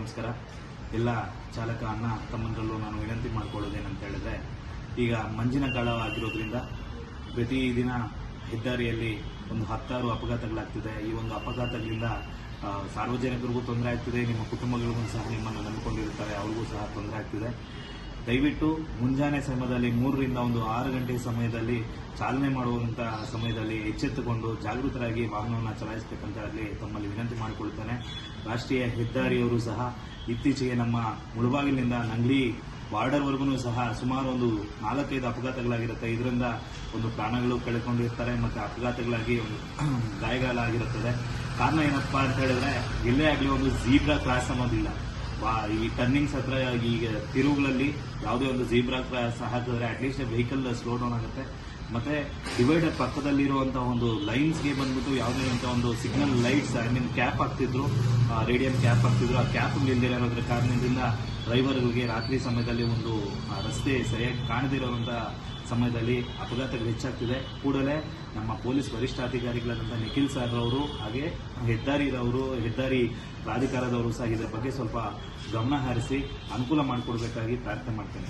ನಮಸ್ಕಾರ. ಎಲ್ಲ ಚಾಲಕ ಅಣ್ಣ ತಮ್ಮಂದ್ರಲ್ಲೂ ನಾನು ವಿನಂತಿ ಮಾಡಿಕೊಳ್ಳೋದೇನಂತ ಹೇಳಿದ್ರೆ, ಈಗ ಮಂಜಿನ ಕಾಲ ಆಗಿರೋದ್ರಿಂದ ಪ್ರತಿದಿನ ಹೆದ್ದಾರಿಯಲ್ಲಿ ಒಂದು 10 ಅಪಘಾತಗಳಾಗ್ತಿದೆ. ಈ ಒಂದು ಅಪಘಾತಗಳಿಂದ ಸಾರ್ವಜನಿಕರಿಗೂ ತೊಂದರೆ ಆಗ್ತಿದೆ, ನಿಮ್ಮ ಕುಟುಂಬಗಳಿಗೂ ಸಹ ನಿಮ್ಮನ್ನು ನಂಬಿಕೊಂಡಿರುತ್ತಾರೆ, ಅವ್ರಿಗೂ ಸಹ ತೊಂದರೆ ಆಗ್ತಿದೆ. ದಯವಿಟ್ಟು ಮುಂಜಾನೆ ಸಮಯದಲ್ಲಿ 3 ರಿಂದ 6 ಗಂಟೆ ಸಮಯದಲ್ಲಿ ಚಾಲನೆ ಮಾಡುವಂಥ ಸಮಯದಲ್ಲಿ ಎಚ್ಚೆತ್ತುಕೊಂಡು ಜಾಗೃತರಾಗಿ ವಾಹನವನ್ನು ಚಲಾಯಿಸಬೇಕಂತ ಹೇಳಿ ತಮ್ಮಲ್ಲಿ ವಿನಂತಿ ಮಾಡಿಕೊಳ್ತೇನೆ. ರಾಷ್ಟ್ರೀಯ ಹೆದ್ದಾರಿಯವರು ಸಹ ಇತ್ತೀಚೆಗೆ ನಮ್ಮ ಮುಳಬಾಗಿಲಿನಿಂದ ನಂಗ್ಲಿ ಬಾರ್ಡರ್ವರೆಗೂ ಸಹ ಸುಮಾರು ಒಂದು 4-5 ಅಪಘಾತಗಳಾಗಿರುತ್ತೆ. ಇದರಿಂದ ಒಂದು ಪ್ರಾಣಗಳು ಕಳೆದುಕೊಂಡಿರ್ತಾರೆ ಮತ್ತು ಅಪಘಾತಗಳಾಗಿ ಒಂದು ಗಾಯಗಳಾಗಿರುತ್ತದೆ. ಕಾರಣ ಏನಪ್ಪ ಅಂತ ಹೇಳಿದ್ರೆ, ಎಲ್ಲೇ ಆಗಲಿ ಒಂದು ಜೀಬ್ರಾ ಕ್ರಾಸ್ ಅನ್ನೋದಿಲ್ಲ. ಈ ಟರ್ನಿಂಗ್ಸ್ ಹತ್ರ ಈಗ ತಿರುವುಗಳಲ್ಲಿ ಯಾವುದೇ ಒಂದು ಜೀಬ್ರಾ ಕ್ರಾಸ್ ಹಾಕಿದ್ರೆ ಅಟ್ಲೀಸ್ಟ್ ವೆಹಿಕಲ್ ಸ್ಲೋ ಡೌನ್ ಆಗುತ್ತೆ. ಮತ್ತೆ ಡಿವೈಡರ್ ಪಕ್ಕದಲ್ಲಿರುವಂತಹ ಒಂದು ಲೈನ್ಸ್ಗೆ ಬಂದ್ಬಿಟ್ಟು ಯಾವುದೇ ಅಂತ ಒಂದು ಸಿಗ್ನಲ್ ಲೈಟ್ಸ್ ಕ್ಯಾಪ್ ಹಾಕ್ತಿದ್ರು, ರೇಡಿಯಂ ಕ್ಯಾಪ್ ಹಾಕ್ತಿದ್ರು. ಆ ಕ್ಯಾಪ್ ಇಲ್ಲದಿರೋದ್ರ ಕಾರಣದಿಂದ ಡ್ರೈವರ್ಗಳಿಗೆ ರಾತ್ರಿ ಸಮಯದಲ್ಲಿ ಒಂದು ರಸ್ತೆ ಸರಿಯಾಗಿ ಕಾಣದಿರುವಂಥ ಸಮಯದಲ್ಲಿ ಅಪಘಾತಗಳು ಹೆಚ್ಚಾಗ್ತಿದೆ. ಕೂಡಲೇ ನಮ್ಮ ಪೊಲೀಸ್ ವರಿಷ್ಠಾಧಿಕಾರಿಗಳಾದಂಥ ನಿಖಿಲ್ ಸರ್ ಅವರು ಹಾಗೆ ಹೆದ್ದಾರಿ ಪ್ರಾಧಿಕಾರದವರು ಸಹ ಇದರ ಬಗ್ಗೆ ಸ್ವಲ್ಪ ಗಮನ ಹರಿಸಿ ಅನುಕೂಲ ಮಾಡಿಕೊಡ್ಬೇಕಾಗಿ ಪ್ರಾರ್ಥನೆ ಮಾಡ್ತೇನೆ.